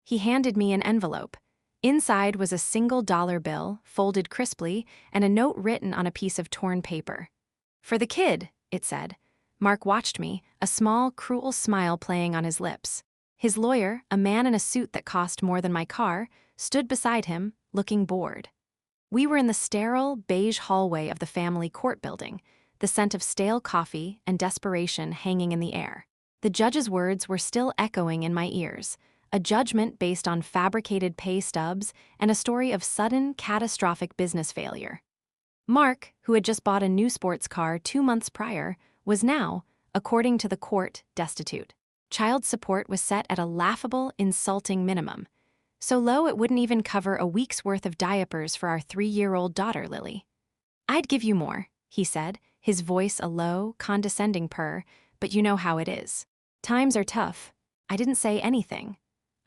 He handed me an envelope. Inside was a single dollar bill, folded crisply, and a note written on a piece of torn paper. "For the kid," it said. Mark watched me, a small, cruel smile playing on his lips. His lawyer, a man in a suit that cost more than my car, stood beside him, looking bored. We were in the sterile, beige hallway of the family court building, the scent of stale coffee and desperation hanging in the air. The judge's words were still echoing in my ears, a judgment based on fabricated pay stubs and a story of sudden, catastrophic business failure. Mark, who had just bought a new sports car 2 months prior, was now, according to the court, destitute. Child support was set at a laughable, insulting minimum, so low it wouldn't even cover a week's worth of diapers for our 3-year-old daughter, Lily. "I'd give you more," he said, his voice a low, condescending purr, "but you know how it is. Times are tough." I didn't say anything.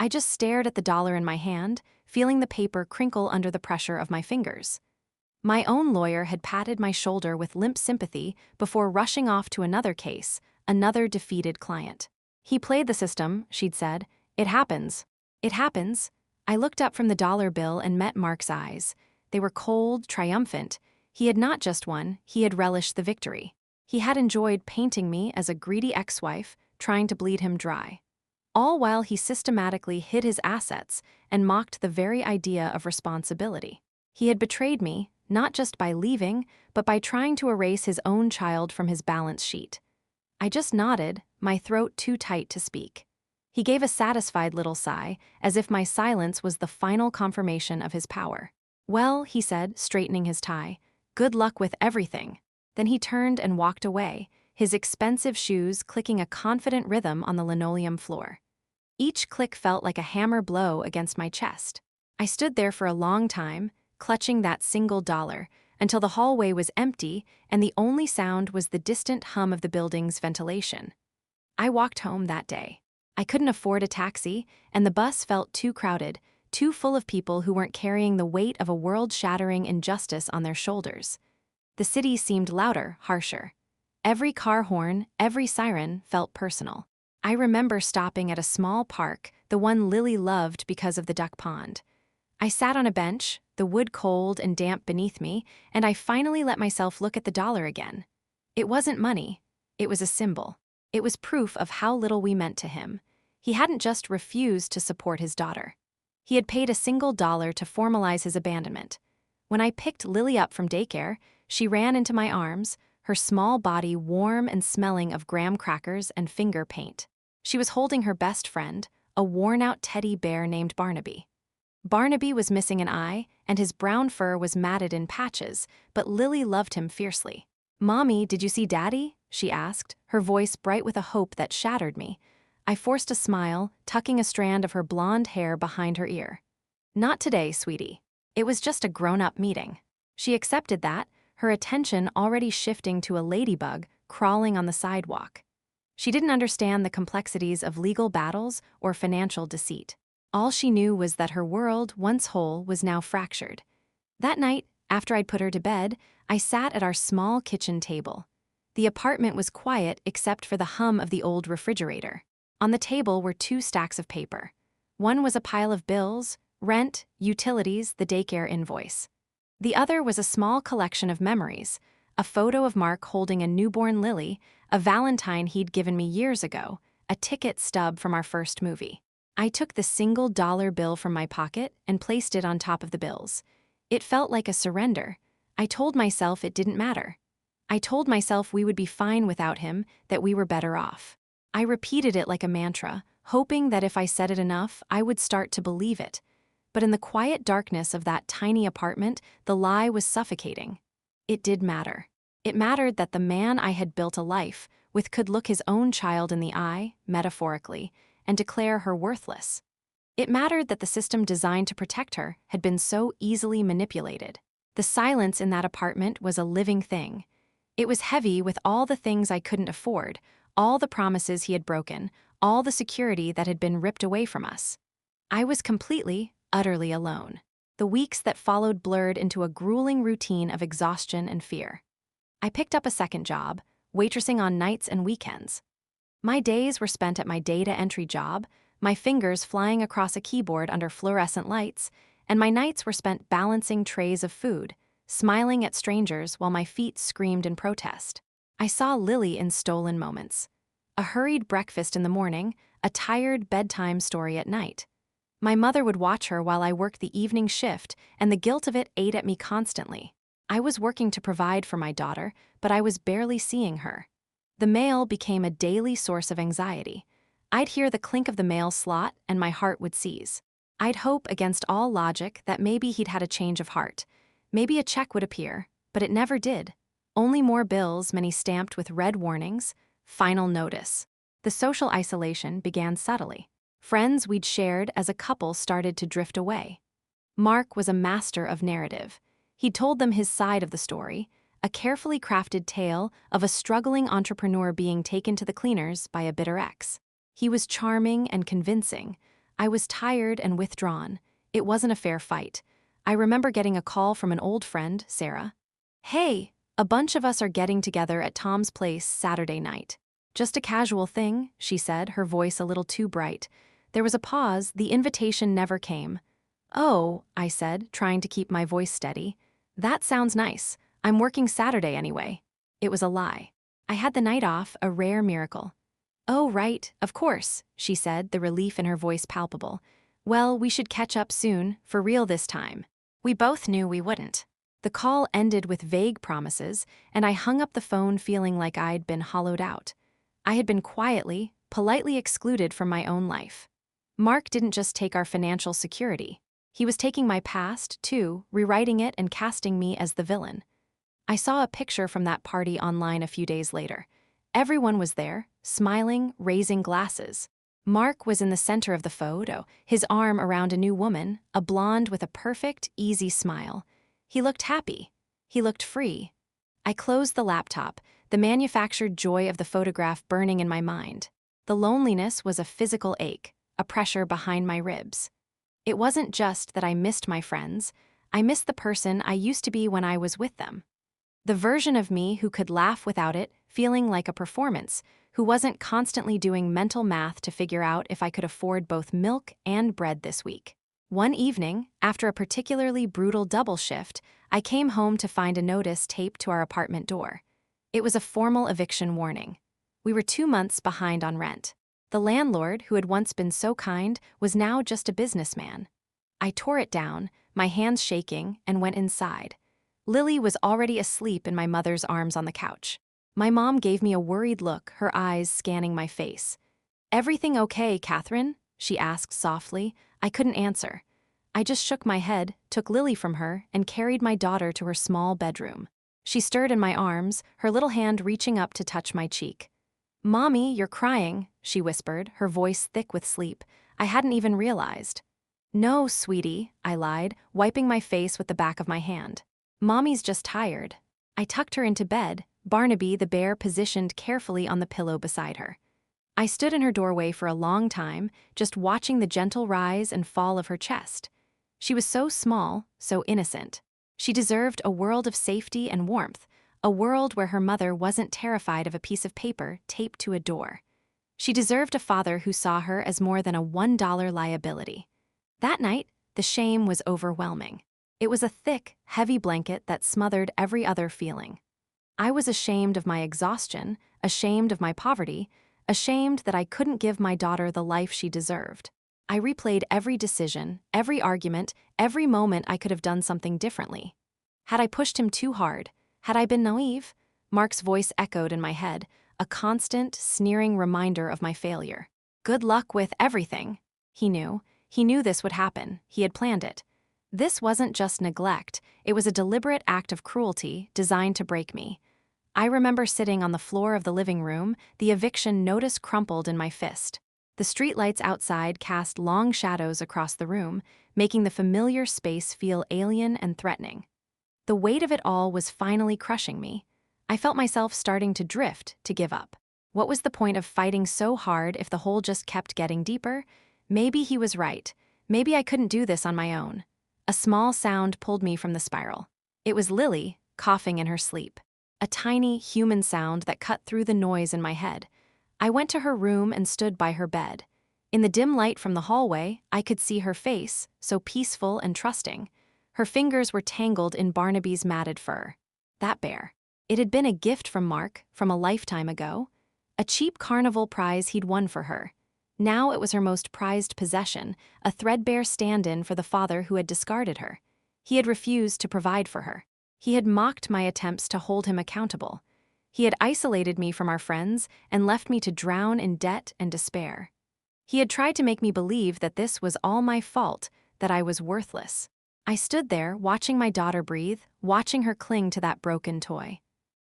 I just stared at the dollar in my hand, feeling the paper crinkle under the pressure of my fingers. My own lawyer had patted my shoulder with limp sympathy before rushing off to another case, another defeated client. "He played the system," she'd said. "It happens. It happens." I looked up from the dollar bill and met Mark's eyes. They were cold, triumphant. He had not just won, he had relished the victory. He had enjoyed painting me as a greedy ex-wife, trying to bleed him dry. All while he systematically hid his assets and mocked the very idea of responsibility. He had betrayed me, not just by leaving, but by trying to erase his own child from his balance sheet. I just nodded, my throat too tight to speak. He gave a satisfied little sigh, as if my silence was the final confirmation of his power. "Well," he said, straightening his tie, "good luck with everything." Then he turned and walked away, his expensive shoes clicking a confident rhythm on the linoleum floor. Each click felt like a hammer blow against my chest. I stood there for a long time, clutching that single dollar, until the hallway was empty and the only sound was the distant hum of the building's ventilation. I walked home that day. I couldn't afford a taxi, and the bus felt too crowded, too full of people who weren't carrying the weight of a world-shattering injustice on their shoulders. The city seemed louder, harsher. Every car horn, every siren felt personal. I remember stopping at a small park, the one Lily loved because of the duck pond. I sat on a bench, the wood cold and damp beneath me, and I finally let myself look at the dollar again. It wasn't money. It was a symbol. It was proof of how little we meant to him. He hadn't just refused to support his daughter. He had paid a single dollar to formalize his abandonment. When I picked Lily up from daycare, she ran into my arms, her small body warm and smelling of graham crackers and finger paint. She was holding her best friend, a worn-out teddy bear named Barnaby. Barnaby was missing an eye, and his brown fur was matted in patches, but Lily loved him fiercely. "Mommy, did you see Daddy?" she asked, her voice bright with a hope that shattered me. I forced a smile, tucking a strand of her blonde hair behind her ear. "Not today, sweetie. It was just a grown-up meeting." She accepted that, her attention already shifting to a ladybug crawling on the sidewalk. She didn't understand the complexities of legal battles or financial deceit. All she knew was that her world, once whole, was now fractured. That night, after I'd put her to bed, I sat at our small kitchen table. The apartment was quiet except for the hum of the old refrigerator. On the table were 2 stacks of paper. One was a pile of bills, rent, utilities, the daycare invoice. The other was a small collection of memories, a photo of Mark holding a newborn Lily, a Valentine he'd given me years ago, a ticket stub from our first movie. I took the single dollar bill from my pocket and placed it on top of the bills. It felt like a surrender. I told myself it didn't matter. I told myself we would be fine without him, that we were better off. I repeated it like a mantra, hoping that if I said it enough, I would start to believe it. But in the quiet darkness of that tiny apartment, the lie was suffocating. It did matter. It mattered that the man I had built a life with could look his own child in the eye, metaphorically, and declare her worthless. It mattered that the system designed to protect her had been so easily manipulated. The silence in that apartment was a living thing. It was heavy with all the things I couldn't afford, all the promises he had broken, all the security that had been ripped away from us. I was completely, utterly alone. The weeks that followed blurred into a grueling routine of exhaustion and fear. I picked up a second job, waitressing on nights and weekends. My days were spent at my data entry job, my fingers flying across a keyboard under fluorescent lights, and my nights were spent balancing trays of food, smiling at strangers while my feet screamed in protest. I saw Lily in stolen moments. A hurried breakfast in the morning, a tired bedtime story at night. My mother would watch her while I worked the evening shift, and the guilt of it ate at me constantly. I was working to provide for my daughter, but I was barely seeing her. The mail became a daily source of anxiety. I'd hear the clink of the mail slot, and my heart would seize. I'd hope against all logic that maybe he'd had a change of heart. Maybe a check would appear, but it never did. Only more bills, many stamped with red warnings, final notice. The social isolation began subtly. Friends we'd shared as a couple started to drift away. Mark was a master of narrative. He told them his side of the story, a carefully crafted tale of a struggling entrepreneur being taken to the cleaners by a bitter ex. He was charming and convincing. I was tired and withdrawn. It wasn't a fair fight. I remember getting a call from an old friend, Sarah. "Hey, a bunch of us are getting together at Tom's place Saturday night." "Just a casual thing," she said, her voice a little too bright. There was a pause, the invitation never came. "Oh," I said, trying to keep my voice steady. "That sounds nice. I'm working Saturday anyway." It was a lie. I had the night off, a rare miracle. "Oh, right, of course," she said, the relief in her voice palpable. "Well, we should catch up soon, for real this time." We both knew we wouldn't. The call ended with vague promises, and I hung up the phone feeling like I'd been hollowed out. I had been quietly, politely excluded from my own life. Mark didn't just take our financial security. He was taking my past, too, rewriting it and casting me as the villain. I saw a picture from that party online a few days later. Everyone was there, smiling, raising glasses. Mark was in the center of the photo, his arm around a new woman, a blonde with a perfect, easy smile. He looked happy. He looked free. I closed the laptop, the manufactured joy of the photograph burning in my mind. The loneliness was a physical ache, a pressure behind my ribs. It wasn't just that I missed my friends. I missed the person I used to be when I was with them. The version of me who could laugh without it, feeling like a performance, who wasn't constantly doing mental math to figure out if I could afford both milk and bread this week. One evening, after a particularly brutal double shift, I came home to find a notice taped to our apartment door. It was a formal eviction warning. We were 2 months behind on rent. The landlord, who had once been so kind, was now just a businessman. I tore it down, my hands shaking, and went inside. Lily was already asleep in my mother's arms on the couch. My mom gave me a worried look, her eyes scanning my face. "Everything okay, Catherine?" she asked softly. I couldn't answer. I just shook my head, took Lily from her, and carried my daughter to her small bedroom. She stirred in my arms, her little hand reaching up to touch my cheek. "Mommy, you're crying," she whispered, her voice thick with sleep. I hadn't even realized. "No, sweetie," I lied, wiping my face with the back of my hand. "Mommy's just tired." I tucked her into bed, Barnaby the bear positioned carefully on the pillow beside her. I stood in her doorway for a long time, just watching the gentle rise and fall of her chest. She was so small, so innocent. She deserved a world of safety and warmth, a world where her mother wasn't terrified of a piece of paper taped to a door. She deserved a father who saw her as more than a $1 liability. That night, the shame was overwhelming. It was a thick, heavy blanket that smothered every other feeling. I was ashamed of my exhaustion, ashamed of my poverty, ashamed that I couldn't give my daughter the life she deserved. I replayed every decision, every argument, every moment I could have done something differently. Had I pushed him too hard? Had I been naive? Mark's voice echoed in my head, a constant, sneering reminder of my failure. Good luck with everything. He knew. He knew this would happen. He had planned it. This wasn't just neglect. It was a deliberate act of cruelty designed to break me. I remember sitting on the floor of the living room, the eviction notice crumpled in my fist. The streetlights outside cast long shadows across the room, making the familiar space feel alien and threatening. The weight of it all was finally crushing me. I felt myself starting to drift, to give up. What was the point of fighting so hard if the hole just kept getting deeper? Maybe he was right. Maybe I couldn't do this on my own. A small sound pulled me from the spiral. It was Lily, coughing in her sleep. A tiny, human sound that cut through the noise in my head. I went to her room and stood by her bed. In the dim light from the hallway, I could see her face, so peaceful and trusting. Her fingers were tangled in Barnaby's matted fur. That bear. It had been a gift from Mark, from a lifetime ago. A cheap carnival prize he'd won for her. Now it was her most prized possession, a threadbare stand-in for the father who had discarded her. He had refused to provide for her. He had mocked my attempts to hold him accountable. He had isolated me from our friends and left me to drown in debt and despair. He had tried to make me believe that this was all my fault, that I was worthless. I stood there, watching my daughter breathe, watching her cling to that broken toy.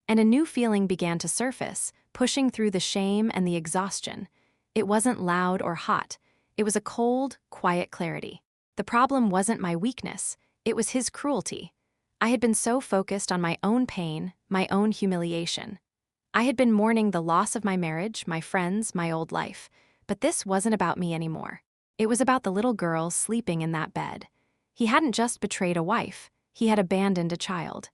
And a new feeling began to surface, pushing through the shame and the exhaustion. It wasn't loud or hot. It was a cold, quiet clarity. The problem wasn't my weakness. It was his cruelty. I had been so focused on my own pain, my own humiliation. I had been mourning the loss of my marriage, my friends, my old life. But this wasn't about me anymore. It was about the little girl sleeping in that bed. He hadn't just betrayed a wife. He had abandoned a child.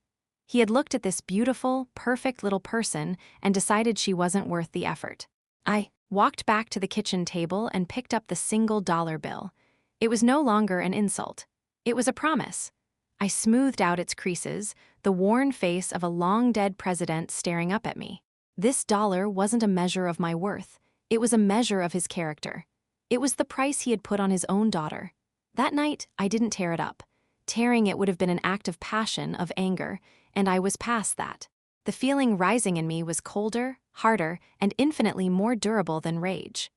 He had looked at this beautiful, perfect little person and decided she wasn't worth the effort. I walked back to the kitchen table and picked up the single-dollar bill. It was no longer an insult. It was a promise. I smoothed out its creases, the worn face of a long-dead president staring up at me. This dollar wasn't a measure of my worth. It was a measure of his character. It was the price he had put on his own daughter. That night, I didn't tear it up. Tearing it would have been an act of passion, of anger, and I was past that. The feeling rising in me was colder, harder, and infinitely more durable than rage.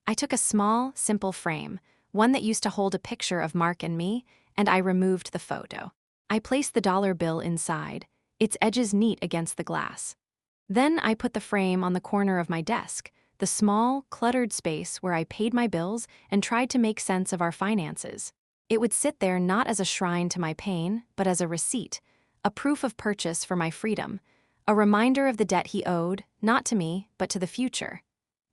I took a small, simple frame, one that used to hold a picture of Mark and me, and I removed the photo. I placed the dollar bill inside, its edges neat against the glass. Then I put the frame on the corner of my desk, the small, cluttered space where I paid my bills and tried to make sense of our finances. It would sit there not as a shrine to my pain, but as a receipt, a proof of purchase for my freedom, a reminder of the debt he owed, not to me, but to the future.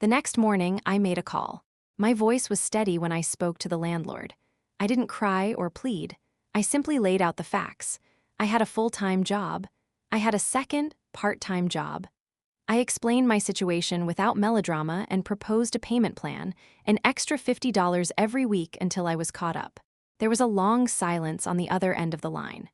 The next morning, I made a call. My voice was steady when I spoke to the landlord. I didn't cry or plead. I simply laid out the facts. I had a full-time job. I had a second, part-time job. I explained my situation without melodrama and proposed a payment plan, an extra $50 every week until I was caught up. There was a long silence on the other end of the line.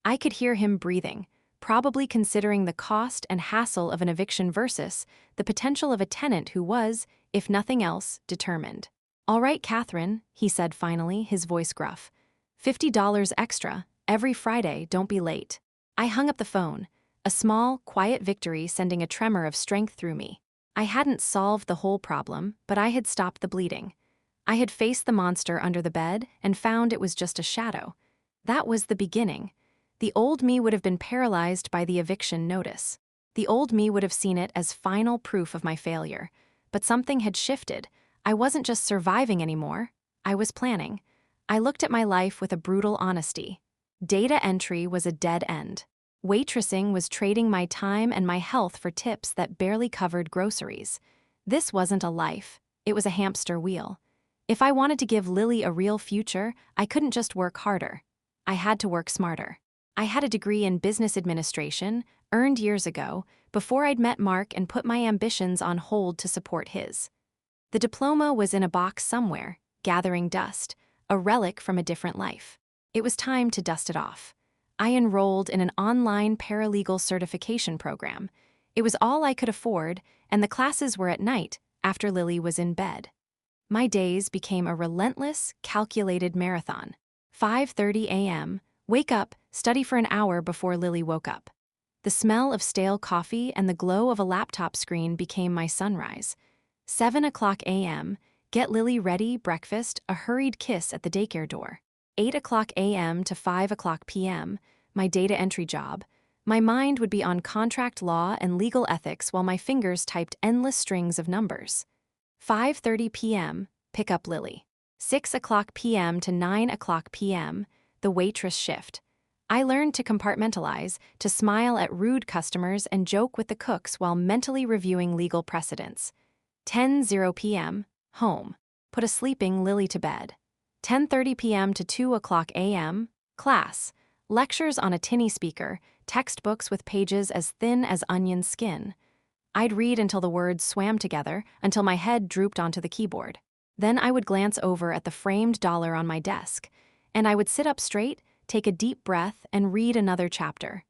I could hear him breathing, probably considering the cost and hassle of an eviction versus the potential of a tenant who was, if nothing else, determined. "All right, Catherine," he said finally, his voice gruff. $50 extra, every Friday, don't be late. I hung up the phone. A small, quiet victory sending a tremor of strength through me. I hadn't solved the whole problem, but I had stopped the bleeding. I had faced the monster under the bed and found it was just a shadow. That was the beginning. The old me would have been paralyzed by the eviction notice. The old me would have seen it as final proof of my failure. But something had shifted. I wasn't just surviving anymore. I was planning. I looked at my life with a brutal honesty. Data entry was a dead end. Waitressing was trading my time and my health for tips that barely covered groceries. This wasn't a life. It was a hamster wheel. If I wanted to give Lily a real future, I couldn't just work harder. I had to work smarter. I had a degree in business administration, earned years ago, before I'd met Mark and put my ambitions on hold to support his. The diploma was in a box somewhere, gathering dust, a relic from a different life. It was time to dust it off. I enrolled in an online paralegal certification program. It was all I could afford, and the classes were at night, after Lily was in bed. My days became a relentless, calculated marathon. 5:30 a.m., wake up, study for an hour before Lily woke up. The smell of stale coffee and the glow of a laptop screen became my sunrise. 7 o'clock a.m., get Lily ready, breakfast, a hurried kiss at the daycare door. 8 o'clock a.m. to 5 o'clock p.m., my data entry job. My mind would be on contract law and legal ethics while my fingers typed endless strings of numbers. 5:30 p.m., pick up Lily. 6 o'clock p.m. to 9 o'clock p.m., the waitress shift. I learned to compartmentalize, to smile at rude customers and joke with the cooks while mentally reviewing legal precedents. 10:00 p.m., home. Put a sleeping Lily to bed. 10:30 p.m. to 2 o'clock a.m., class. Lectures on a tinny speaker, textbooks with pages as thin as onion skin. I'd read until the words swam together, until my head drooped onto the keyboard. Then I would glance over at the framed dollar on my desk, and I would sit up straight, take a deep breath, and read another chapter.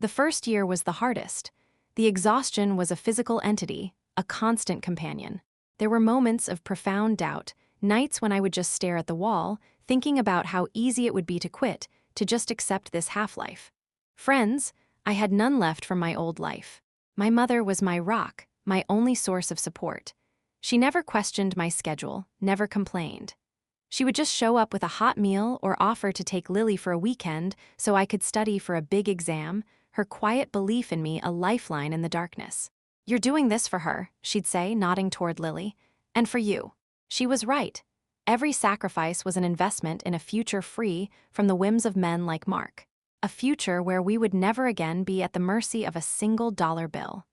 The first year was the hardest. The exhaustion was a physical entity, a constant companion. There were moments of profound doubt, nights when I would just stare at the wall, thinking about how easy it would be to quit, to just accept this half-life. Friends, I had none left from my old life. My mother was my rock, my only source of support. She never questioned my schedule, never complained. She would just show up with a hot meal or offer to take Lily for a weekend so I could study for a big exam, her quiet belief in me a lifeline in the darkness. "You're doing this for her," she'd say, nodding toward Lily. "And for you." She was right. Every sacrifice was an investment in a future free from the whims of men like Mark. A future where we would never again be at the mercy of a single dollar bill.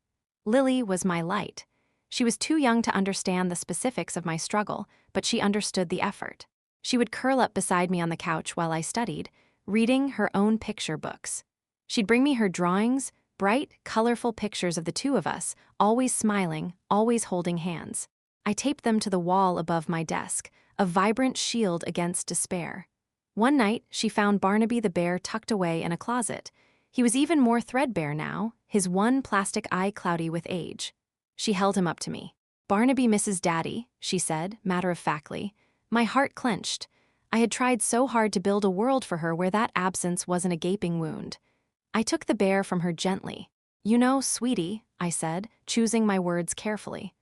Lily was my light. She was too young to understand the specifics of my struggle, but she understood the effort. She would curl up beside me on the couch while I studied, reading her own picture books. She'd bring me her drawings, bright, colorful pictures of the two of us, always smiling, always holding hands. I taped them to the wall above my desk, a vibrant shield against despair. One night, she found Barnaby the bear tucked away in a closet. He was even more threadbare now, his one plastic eye cloudy with age. She held him up to me. "Barnaby misses Daddy," she said, matter-of-factly. My heart clenched. I had tried so hard to build a world for her where that absence wasn't a gaping wound. I took the bear from her gently. "You know, sweetie," I said, choosing my words carefully.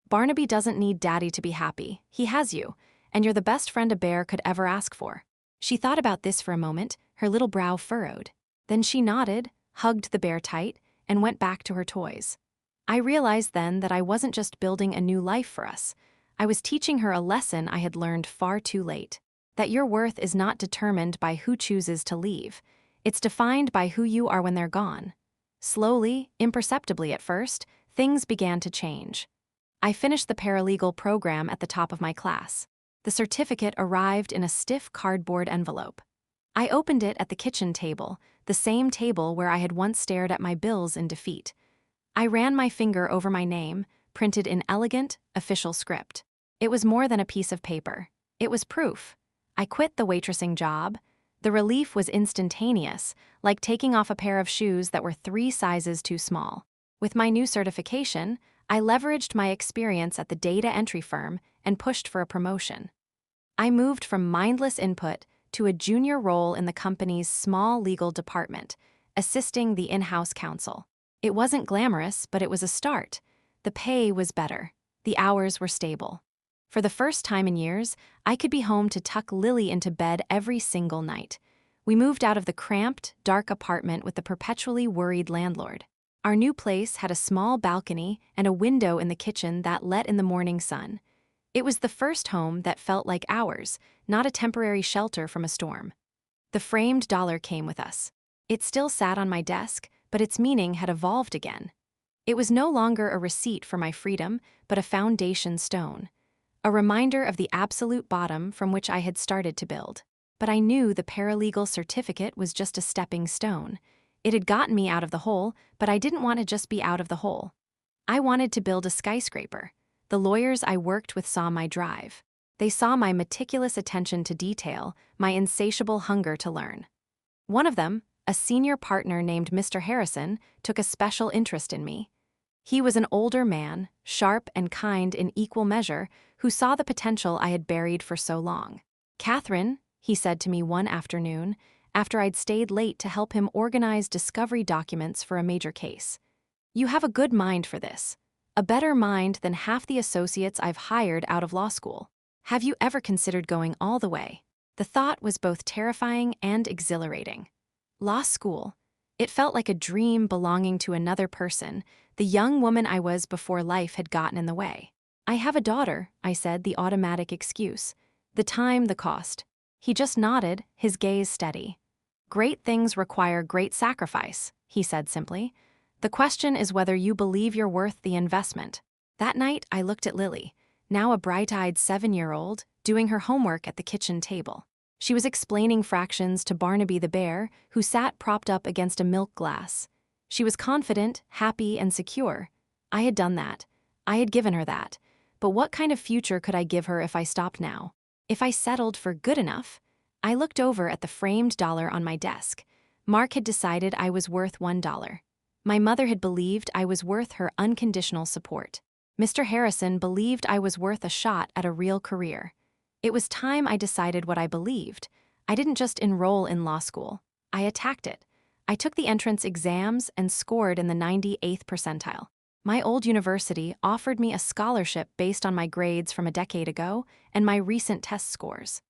"Barnaby doesn't need Daddy to be happy. He has you, and you're the best friend a bear could ever ask for." She thought about this for a moment, her little brow furrowed. Then she nodded, hugged the bear tight, and went back to her toys. I realized then that I wasn't just building a new life for us. I was teaching her a lesson I had learned far too late. That your worth is not determined by who chooses to leave. It's defined by who you are when they're gone. Slowly, imperceptibly at first, things began to change. I finished the paralegal program at the top of my class. The certificate arrived in a stiff cardboard envelope. I opened it at the kitchen table, the same table where I had once stared at my bills in defeat. I ran my finger over my name, printed in elegant, official script. It was more than a piece of paper. It was proof. I quit the waitressing job. The relief was instantaneous, like taking off a pair of shoes that were 3 sizes too small. With my new certification, I leveraged my experience at the data entry firm and pushed for a promotion. I moved from mindless input to a junior role in the company's small legal department, assisting the in-house counsel. It wasn't glamorous, but it was a start. The pay was better. The hours were stable. For the first time in years, I could be home to tuck Lily into bed every single night. We moved out of the cramped, dark apartment with the perpetually worried landlord. Our new place had a small balcony and a window in the kitchen that let in the morning sun. It was the first home that felt like ours, not a temporary shelter from a storm. The framed dollar came with us. It still sat on my desk, but its meaning had evolved again. It was no longer a receipt for my freedom, but a foundation stone. A reminder of the absolute bottom from which I had started to build. But I knew the paralegal certificate was just a stepping stone. It had gotten me out of the hole, but I didn't want to just be out of the hole. I wanted to build a skyscraper. The lawyers I worked with saw my drive. They saw my meticulous attention to detail, my insatiable hunger to learn. One of them, a senior partner named Mr. Harrison, took a special interest in me. He was an older man, sharp and kind in equal measure, who saw the potential I had buried for so long. "Catherine," he said to me one afternoon, after I'd stayed late to help him organize discovery documents for a major case. "You have a good mind for this. A better mind than half the associates I've hired out of law school. Have you ever considered going all the way?" The thought was both terrifying and exhilarating. Law school. It felt like a dream belonging to another person, the young woman I was before life had gotten in the way. "I have a daughter," I said, the automatic excuse. "The time, the cost." He just nodded, his gaze steady. "Great things require great sacrifice," he said simply. "The question is whether you believe you're worth the investment." That night, I looked at Lily, now a bright-eyed 7-year-old, doing her homework at the kitchen table. She was explaining fractions to Barnaby the bear, who sat propped up against a milk glass. She was confident, happy, and secure. I had done that. I had given her that. but what kind of future could I give her if I stopped now? If I settled for good enough? I looked over at the framed dollar on my desk. Mark had decided I was worth $1. My mother had believed I was worth her unconditional support. Mr. Harrison believed I was worth a shot at a real career. It was time I decided what I believed. I didn't just enroll in law school. I attacked it. I took the entrance exams and scored in the 98th percentile. My old university offered me a scholarship based on my grades from a decade ago and my recent test scores.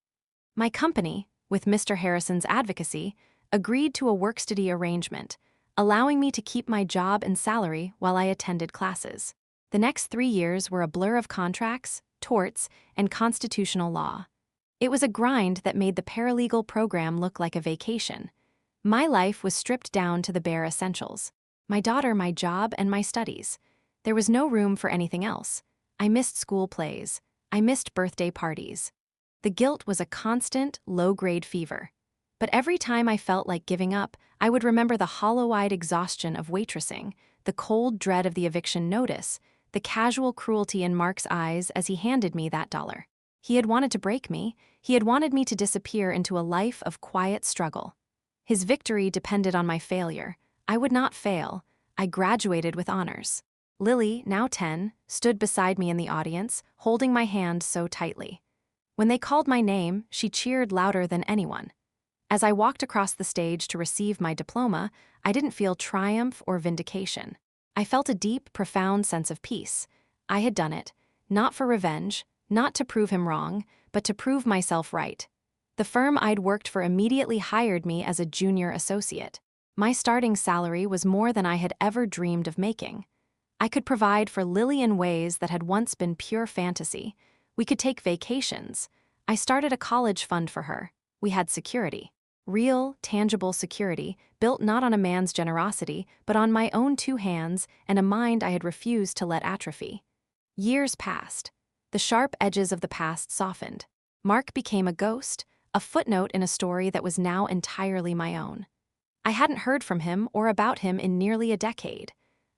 My company, with Mr. Harrison's advocacy, agreed to a work-study arrangement, allowing me to keep my job and salary while I attended classes. The next 3 years were a blur of contracts, torts, and constitutional law. It was a grind that made the paralegal program look like a vacation. My life was stripped down to the bare essentials. My daughter, my job, and my studies. There was no room for anything else. I missed school plays. I missed birthday parties. The guilt was a constant, low-grade fever. But every time I felt like giving up, I would remember the hollow-eyed exhaustion of waitressing, the cold dread of the eviction notice, the casual cruelty in Mark's eyes as he handed me that dollar. He had wanted to break me. He had wanted me to disappear into a life of quiet struggle. His victory depended on my failure. I would not fail. I graduated with honors. Lily, now 10, stood beside me in the audience, holding my hand so tightly. When they called my name, she cheered louder than anyone. As I walked across the stage to receive my diploma, I didn't feel triumph or vindication. I felt a deep, profound sense of peace. I had done it, not for revenge, not to prove him wrong, but to prove myself right. The firm I'd worked for immediately hired me as a junior associate. My starting salary was more than I had ever dreamed of making. I could provide for Lily in ways that had once been pure fantasy. We could take vacations. I started a college fund for her. We had security. Real, tangible security, built not on a man's generosity, but on my own 2 hands and a mind I had refused to let atrophy. Years passed. The sharp edges of the past softened. Mark became a ghost, a footnote in a story that was now entirely my own. I hadn't heard from him or about him in nearly a decade.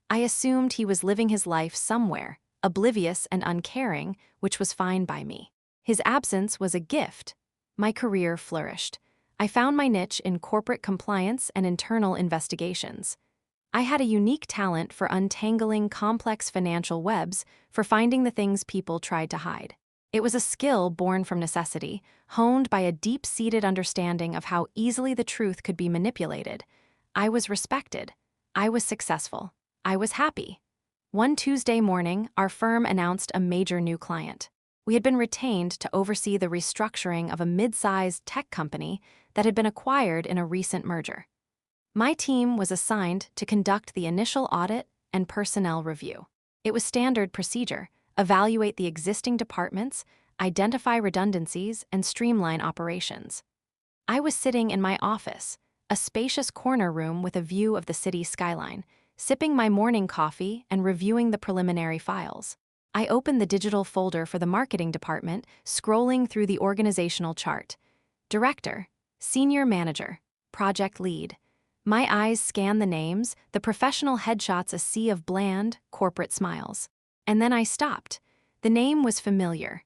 I assumed he was living his life somewhere, oblivious and uncaring, which was fine by me. His absence was a gift. My career flourished. I found my niche in corporate compliance and internal investigations. I had a unique talent for untangling complex financial webs, for finding the things people tried to hide. It was a skill born from necessity, honed by a deep-seated understanding of how easily the truth could be manipulated. I was respected. I was successful. I was happy. One Tuesday morning, our firm announced a major new client. We had been retained to oversee the restructuring of a mid-sized tech company that had been acquired in a recent merger. My team was assigned to conduct the initial audit and personnel review. It was standard procedure: evaluate the existing departments, identify redundancies, and streamline operations. I was sitting in my office, a spacious corner room with a view of the city skyline, sipping my morning coffee and reviewing the preliminary files. I opened the digital folder for the marketing department, scrolling through the organizational chart. Director, Senior Manager, Project Lead. My eyes scanned the names, the professional headshots, a sea of bland, corporate smiles. And then I stopped. The name was familiar.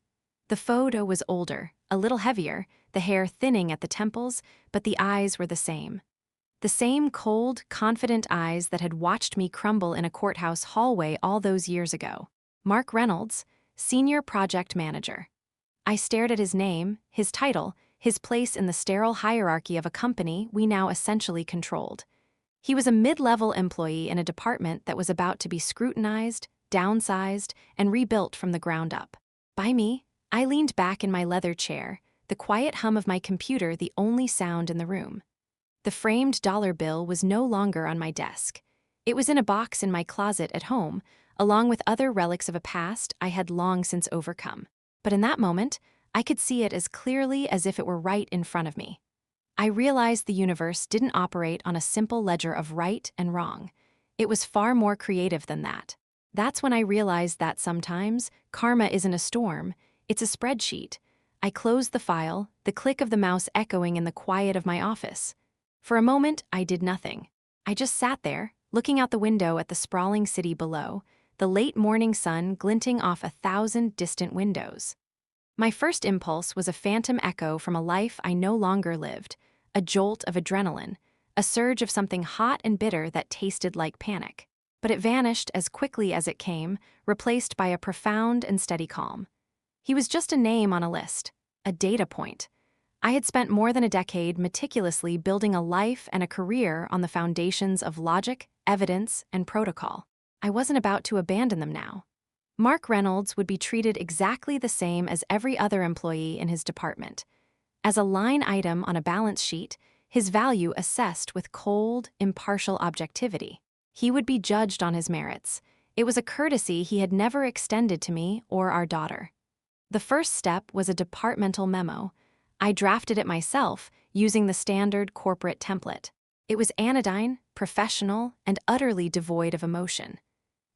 The photo was older, a little heavier, the hair thinning at the temples, but the eyes were the same. The same cold, confident eyes that had watched me crumble in a courthouse hallway all those years ago. Mark Reynolds, Senior Project Manager. I stared at his name, his title, his place in the sterile hierarchy of a company we now essentially controlled. He was a mid-level employee in a department that was about to be scrutinized, downsized, and rebuilt from the ground up. By me, I leaned back in my leather chair, the quiet hum of my computer the only sound in the room. The framed dollar bill was no longer on my desk. It was in a box in my closet at home, along with other relics of a past I had long since overcome. But in that moment, I could see it as clearly as if it were right in front of me. I realized the universe didn't operate on a simple ledger of right and wrong. It was far more creative than that. That's when I realized that sometimes karma isn't a storm, it's a spreadsheet. I closed the file, the click of the mouse echoing in the quiet of my office. For a moment, I did nothing. I just sat there, looking out the window at the sprawling city below, the late morning sun glinting off 1,000 distant windows. My first impulse was a phantom echo from a life I no longer lived, a jolt of adrenaline, a surge of something hot and bitter that tasted like panic. But it vanished as quickly as it came, replaced by a profound and steady calm. He was just a name on a list, a data point. I had spent more than a decade meticulously building a life and a career on the foundations of logic, evidence, and protocol. I wasn't about to abandon them now. Mark Reynolds would be treated exactly the same as every other employee in his department. As a line item on a balance sheet, his value assessed with cold, impartial objectivity. He would be judged on his merits. It was a courtesy he had never extended to me or our daughter. The first step was a departmental memo. I drafted it myself, using the standard corporate template. It was anodyne, professional, and utterly devoid of emotion.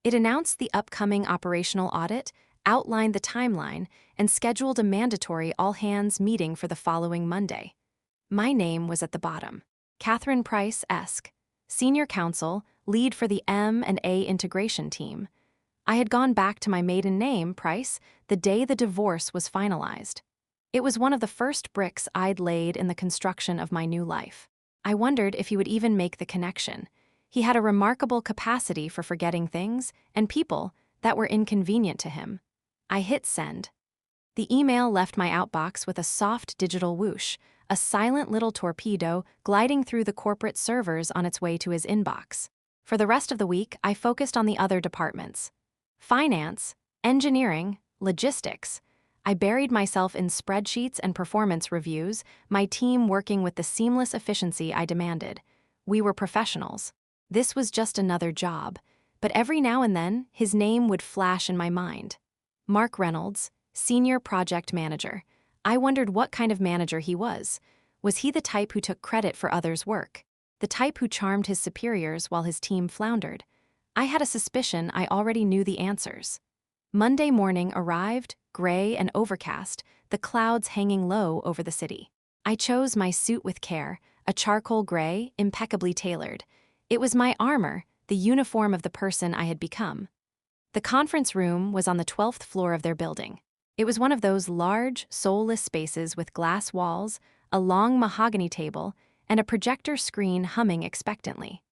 It announced the upcoming operational audit, outlined the timeline, and scheduled a mandatory all-hands meeting for the following Monday. My name was at the bottom. Catherine Price-esque, Senior Counsel, lead for the M&A integration team. I had gone back to my maiden name, Price, the day the divorce was finalized. It was one of the first bricks I'd laid in the construction of my new life. I wondered if he would even make the connection. He had a remarkable capacity for forgetting things and people that were inconvenient to him. I hit send. The email left my outbox with a soft digital whoosh, a silent little torpedo gliding through the corporate servers on its way to his inbox. For the rest of the week, I focused on the other departments. Finance, engineering, logistics. I buried myself in spreadsheets and performance reviews, my team working with the seamless efficiency I demanded. We were professionals. This was just another job, but every now and then, his name would flash in my mind. Mark Reynolds, Senior Project Manager. I wondered what kind of manager he was. Was he the type who took credit for others' work? The type who charmed his superiors while his team floundered? I had a suspicion I already knew the answers. Monday morning arrived, gray and overcast, the clouds hanging low over the city. I chose my suit with care, a charcoal gray, impeccably tailored. It was my armor, the uniform of the person I had become. The conference room was on the 12th floor of their building. It was one of those large, soulless spaces with glass walls, a long mahogany table, and a projector screen humming expectantly.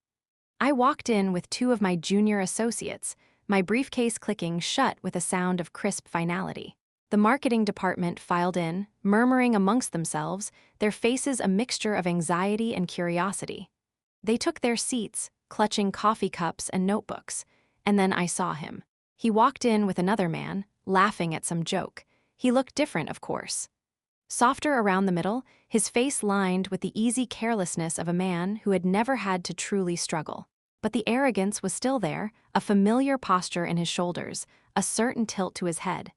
I walked in with two of my junior associates, my briefcase clicking shut with a sound of crisp finality. The marketing department filed in, murmuring amongst themselves, their faces a mixture of anxiety and curiosity. They took their seats, clutching coffee cups and notebooks, and then I saw him. He walked in with another man, laughing at some joke. He looked different, of course. Softer around the middle, his face lined with the easy carelessness of a man who had never had to truly struggle. But the arrogance was still there, a familiar posture in his shoulders, a certain tilt to his head.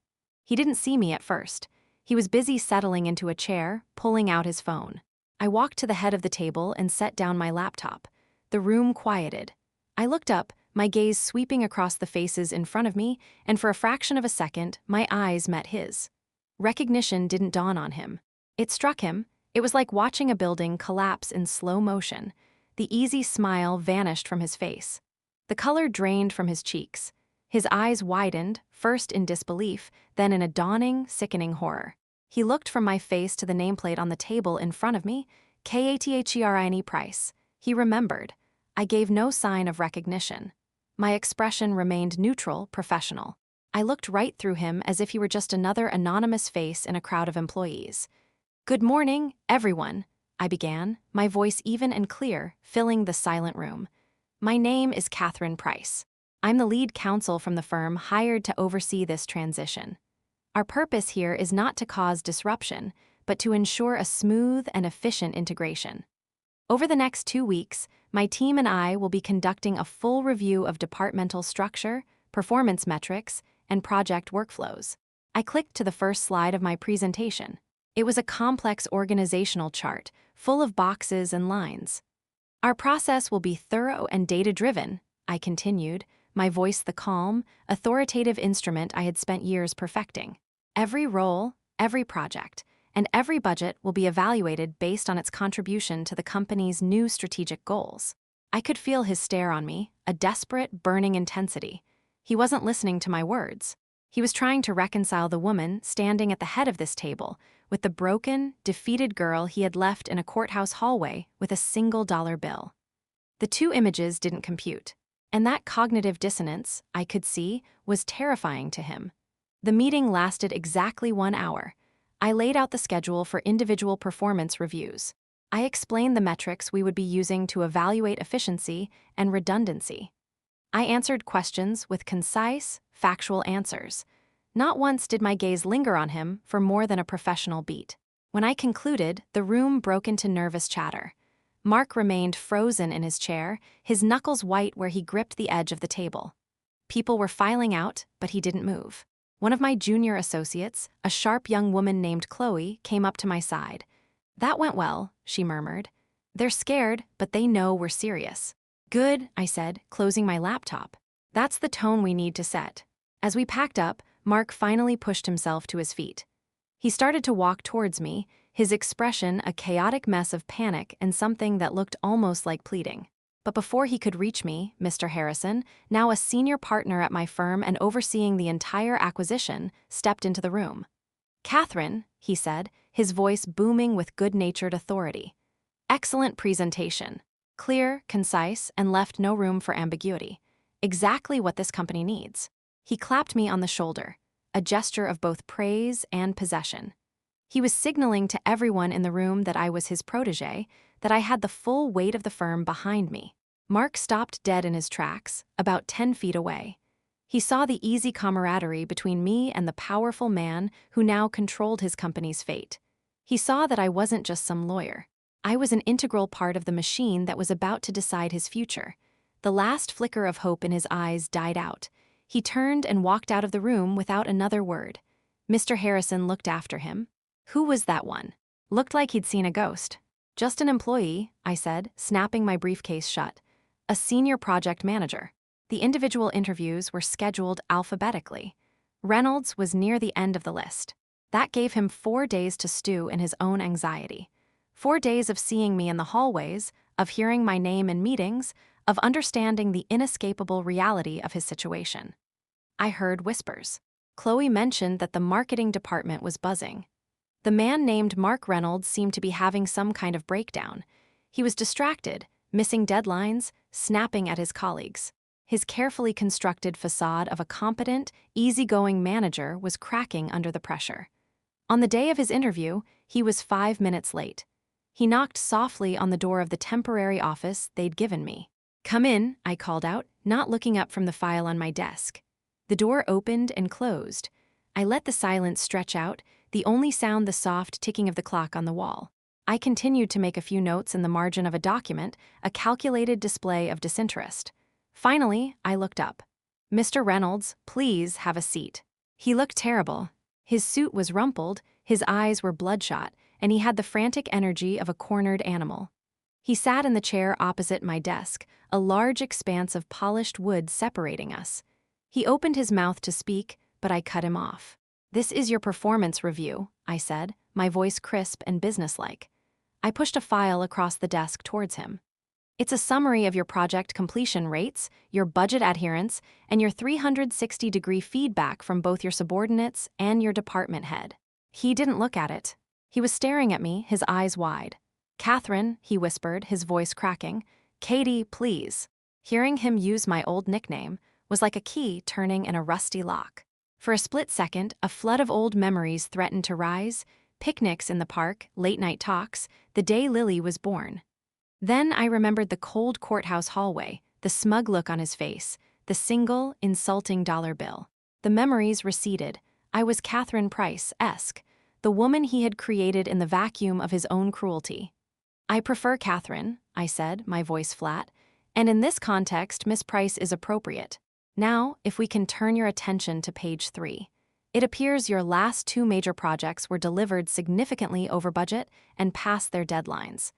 He didn't see me at first. He was busy settling into a chair, pulling out his phone. I walked to the head of the table and set down my laptop. The room quieted. I looked up, my gaze sweeping across the faces in front of me, and for a fraction of a second, my eyes met his. Recognition didn't dawn on him. It struck him. It was like watching a building collapse in slow motion. The easy smile vanished from his face. The color drained from his cheeks. His eyes widened, first in disbelief, then in a dawning, sickening horror. He looked from my face to the nameplate on the table in front of me, Kathleen Price. He remembered. I gave no sign of recognition. My expression remained neutral, professional. I looked right through him as if he were just another anonymous face in a crowd of employees. "Good morning, everyone," I began, my voice even and clear, filling the silent room. "My name is Catherine Price. I'm the lead counsel from the firm hired to oversee this transition. Our purpose here is not to cause disruption, but to ensure a smooth and efficient integration. Over the next 2 weeks, my team and I will be conducting a full review of departmental structure, performance metrics, and project workflows." I clicked to the first slide of my presentation. It was a complex organizational chart, full of boxes and lines. "Our process will be thorough and data-driven," I continued, my voice the calm, authoritative instrument I had spent years perfecting. "Every role, every project, and every budget will be evaluated based on its contribution to the company's new strategic goals." I could feel his stare on me, a desperate, burning intensity. He wasn't listening to my words. He was trying to reconcile the woman standing at the head of this table with the broken, defeated girl he had left in a courthouse hallway with a single dollar bill. The two images didn't compute, and that cognitive dissonance, I could see, was terrifying to him. The meeting lasted exactly 1 hour. I laid out the schedule for individual performance reviews. I explained the metrics we would be using to evaluate efficiency and redundancy. I answered questions with concise, factual answers. Not once did my gaze linger on him for more than a professional beat. When I concluded, the room broke into nervous chatter. Mark remained frozen in his chair, his knuckles white where he gripped the edge of the table. People were filing out, but he didn't move. One of my junior associates, a sharp young woman named Chloe, came up to my side. "That went well," she murmured. "They're scared, but they know we're serious." "Good," I said, closing my laptop. "That's the tone we need to set." As we packed up, Mark finally pushed himself to his feet. He started to walk towards me, his expression a chaotic mess of panic and something that looked almost like pleading. But before he could reach me, Mr. Harrison, now a senior partner at my firm and overseeing the entire acquisition, stepped into the room. "Catherine," he said, his voice booming with good-natured authority. "Excellent presentation. Clear, concise, and left no room for ambiguity. Exactly what this company needs." He clapped me on the shoulder, a gesture of both praise and possession. He was signaling to everyone in the room that I was his protégé, that I had the full weight of the firm behind me. Mark stopped dead in his tracks, about 10 feet away. He saw the easy camaraderie between me and the powerful man who now controlled his company's fate. He saw that I wasn't just some lawyer. I was an integral part of the machine that was about to decide his future. The last flicker of hope in his eyes died out. He turned and walked out of the room without another word. Mr. Harrison looked after him. Who was that one? Looked like he'd seen a ghost. "Just an employee," I said, snapping my briefcase shut. "A senior project manager." The individual interviews were scheduled alphabetically. Reynolds was near the end of the list. That gave him 4 days to stew in his own anxiety. 4 days of seeing me in the hallways, of hearing my name in meetings, of understanding the inescapable reality of his situation. I heard whispers. Chloe mentioned that the marketing department was buzzing. The man named Mark Reynolds seemed to be having some kind of breakdown. He was distracted, missing deadlines, snapping at his colleagues. His carefully constructed facade of a competent, easygoing manager was cracking under the pressure. On the day of his interview, he was 5 minutes late. He knocked softly on the door of the temporary office they'd given me. "Come in," I called out, not looking up from the file on my desk. The door opened and closed. I let the silence stretch out, the only sound the soft ticking of the clock on the wall. I continued to make a few notes in the margin of a document, a calculated display of disinterest. Finally, I looked up. "Mr. Reynolds, please have a seat." He looked terrible. His suit was rumpled, his eyes were bloodshot, and he had the frantic energy of a cornered animal. He sat in the chair opposite my desk, a large expanse of polished wood separating us. He opened his mouth to speak, but I cut him off. "This is your performance review," I said, my voice crisp and businesslike. I pushed a file across the desk towards him. "It's a summary of your project completion rates, your budget adherence, and your 360-degree feedback from both your subordinates and your department head." He didn't look at it. He was staring at me, his eyes wide. "Catherine," he whispered, his voice cracking. "Katie, please." Hearing him use my old nickname was like a key turning in a rusty lock. For a split second, a flood of old memories threatened to rise: picnics in the park, late-night talks, the day Lily was born. Then I remembered the cold courthouse hallway, the smug look on his face, the single, insulting dollar bill. The memories receded. I was Catherine Price-esque, the woman he had created in the vacuum of his own cruelty. "I prefer Catherine," I said, my voice flat, "and in this context, Miss Price is appropriate. Now, if we can turn your attention to page 3. It appears your last 2 major projects were delivered significantly over budget and past their deadlines.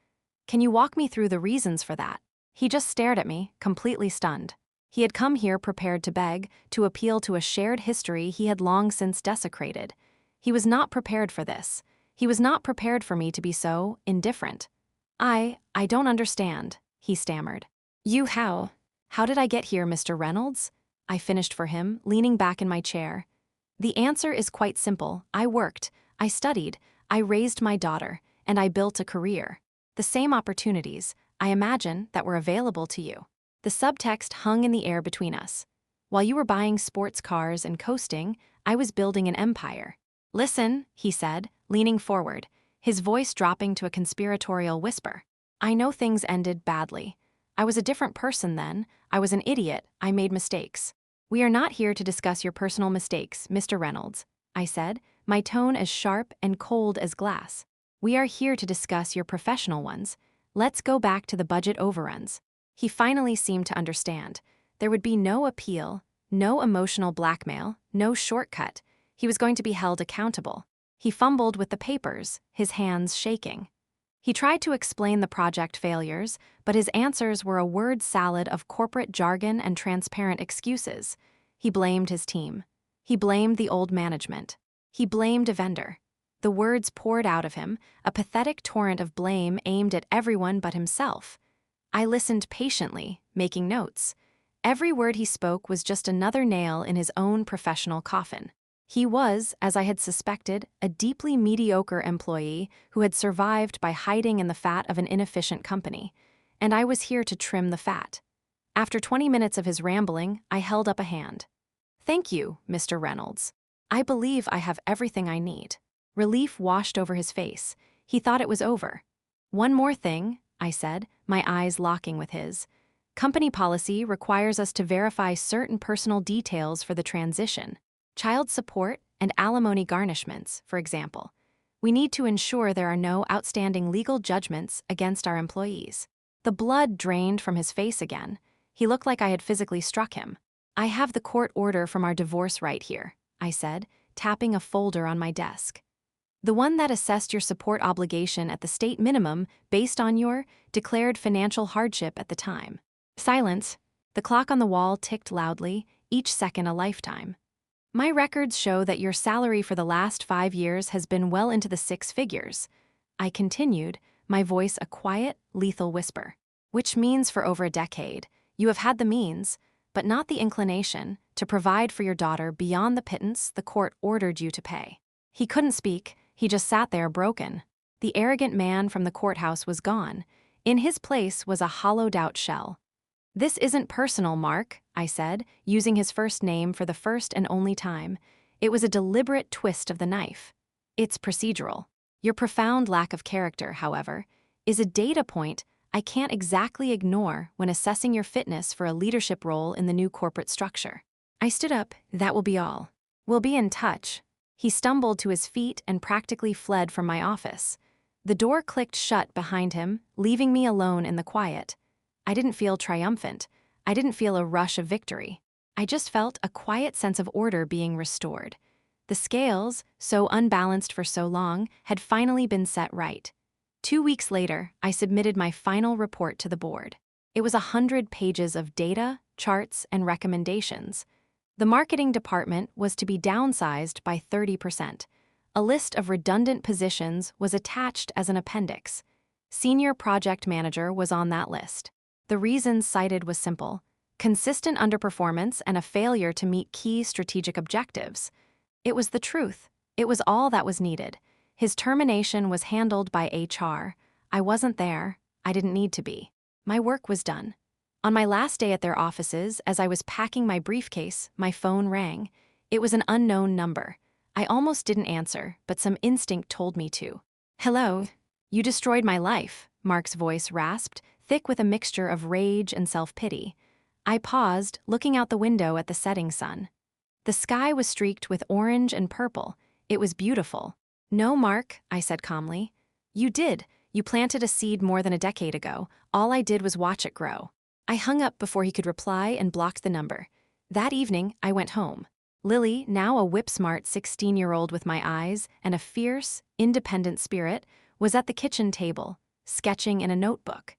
Can you walk me through the reasons for that?" He just stared at me, completely stunned. He had come here prepared to beg, to appeal to a shared history he had long since desecrated. He was not prepared for this. He was not prepared for me to be so indifferent. I don't understand," he stammered. How did I get here, Mr. Reynolds?" I finished for him, leaning back in my chair. The answer is quite simple. I worked, I studied, I raised my daughter, and I built a career. The same opportunities, I imagine, that were available to you. The subtext hung in the air between us. While you were buying sports cars and coasting, I was building an empire. Listen, he said, leaning forward, his voice dropping to a conspiratorial whisper. I know things ended badly. I was a different person then. I was an idiot. I made mistakes. We are not here to discuss your personal mistakes, Mr. Reynolds, I said, my tone as sharp and cold as glass. We are here to discuss your professional ones. Let's go back to the budget overruns. He finally seemed to understand. There would be no appeal, no emotional blackmail, no shortcut. He was going to be held accountable. He fumbled with the papers, his hands shaking. He tried to explain the project failures, but his answers were a word salad of corporate jargon and transparent excuses. He blamed his team. He blamed the old management. He blamed a vendor. The words poured out of him, a pathetic torrent of blame aimed at everyone but himself. I listened patiently, making notes. Every word he spoke was just another nail in his own professional coffin. He was, as I had suspected, a deeply mediocre employee who had survived by hiding in the fat of an inefficient company, and I was here to trim the fat. After 20 minutes of his rambling, I held up a hand. Thank you, Mr. Reynolds. I believe I have everything I need. Relief washed over his face. He thought it was over. One more thing, I said, my eyes locking with his. Company policy requires us to verify certain personal details for the transition. Child support and alimony garnishments, for example. We need to ensure there are no outstanding legal judgments against our employees. The blood drained from his face again. He looked like I had physically struck him. I have the court order from our divorce right here, I said, tapping a folder on my desk. The one that assessed your support obligation at the state minimum based on your declared financial hardship at the time. Silence. The clock on the wall ticked loudly, each second a lifetime. My records show that your salary for the last 5 years has been well into the 6 figures. I continued, my voice a quiet, lethal whisper. Which means for over a decade, you have had the means, but not the inclination, to provide for your daughter beyond the pittance the court ordered you to pay. He couldn't speak, he just sat there broken. The arrogant man from the courthouse was gone. In his place was a hollowed-out shell. This isn't personal, Mark, I said, using his first name for the first and only time. It was a deliberate twist of the knife. It's procedural. Your profound lack of character, however, is a data point I can't exactly ignore when assessing your fitness for a leadership role in the new corporate structure. I stood up. That will be all. We'll be in touch. He stumbled to his feet and practically fled from my office. The door clicked shut behind him, leaving me alone in the quiet. I didn't feel triumphant. I didn't feel a rush of victory. I just felt a quiet sense of order being restored. The scales, so unbalanced for so long, had finally been set right. 2 weeks later, I submitted my final report to the board. It was 100 pages of data, charts, and recommendations. The marketing department was to be downsized by 30%. A list of redundant positions was attached as an appendix. Senior project manager was on that list. The reasons cited was simple: consistent underperformance and a failure to meet key strategic objectives. It was the truth. It was all that was needed. His termination was handled by HR. I wasn't there. I didn't need to be. My work was done. On my last day at their offices, as I was packing my briefcase, my phone rang. It was an unknown number. I almost didn't answer, but some instinct told me to. Hello. You destroyed my life, Mark's voice rasped, thick with a mixture of rage and self-pity. I paused, looking out the window at the setting sun. The sky was streaked with orange and purple. It was beautiful. No, Mark, I said calmly. You did. You planted a seed more than a decade ago. All I did was watch it grow. I hung up before he could reply and blocked the number. That evening, I went home. Lily, now a whip-smart 16-year-old with my eyes and a fierce, independent spirit, was at the kitchen table, sketching in a notebook.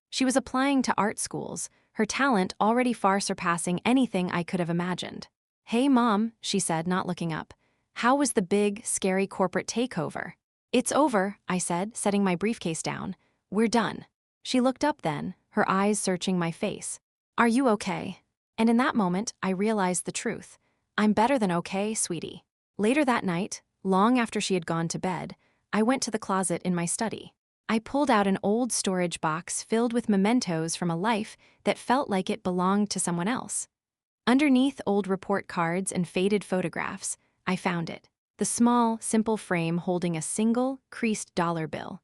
She was applying to art schools, her talent already far surpassing anything I could have imagined. Hey, Mom, she said, not looking up. How was the big, scary corporate takeover? It's over, I said, setting my briefcase down. We're done. She looked up then, her eyes searching my face. Are you okay? And in that moment, I realized the truth. I'm better than okay, sweetie. Later that night, long after she had gone to bed, I went to the closet in my study. I pulled out an old storage box filled with mementos from a life that felt like it belonged to someone else. Underneath old report cards and faded photographs, I found it. The small, simple frame holding a single, creased dollar bill.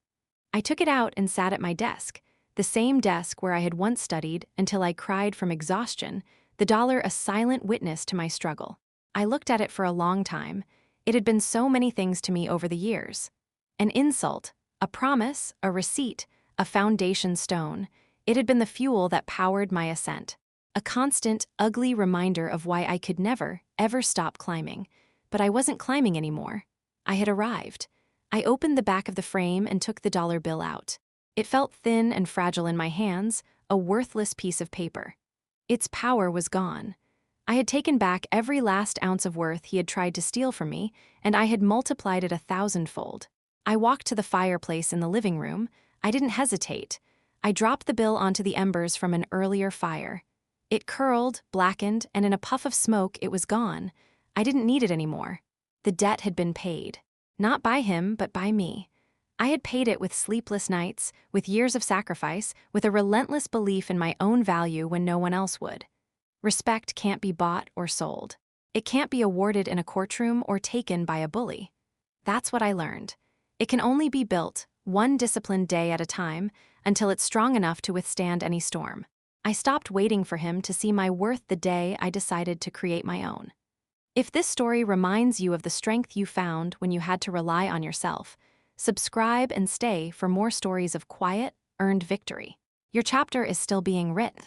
I took it out and sat at my desk, the same desk where I had once studied until I cried from exhaustion, the dollar a silent witness to my struggle. I looked at it for a long time. It had been so many things to me over the years. An insult, a promise, a receipt, a foundation stone. It had been the fuel that powered my ascent. A constant, ugly reminder of why I could never, ever stop climbing. But I wasn't climbing anymore. I had arrived. I opened the back of the frame and took the dollar bill out. It felt thin and fragile in my hands, a worthless piece of paper. Its power was gone. I had taken back every last ounce of worth he had tried to steal from me, and I had multiplied it 1,000-fold. I walked to the fireplace in the living room. I didn't hesitate. I dropped the bill onto the embers from an earlier fire. It curled, blackened, and in a puff of smoke it was gone. I didn't need it anymore. The debt had been paid. Not by him, but by me. I had paid it with sleepless nights, with years of sacrifice, with a relentless belief in my own value when no one else would. Respect can't be bought or sold. It can't be awarded in a courtroom or taken by a bully. That's what I learned. It can only be built, one disciplined day at a time, until it's strong enough to withstand any storm. I stopped waiting for him to see my worth the day I decided to create my own. If this story reminds you of the strength you found when you had to rely on yourself, subscribe and stay for more stories of quiet, earned victory. Your chapter is still being written.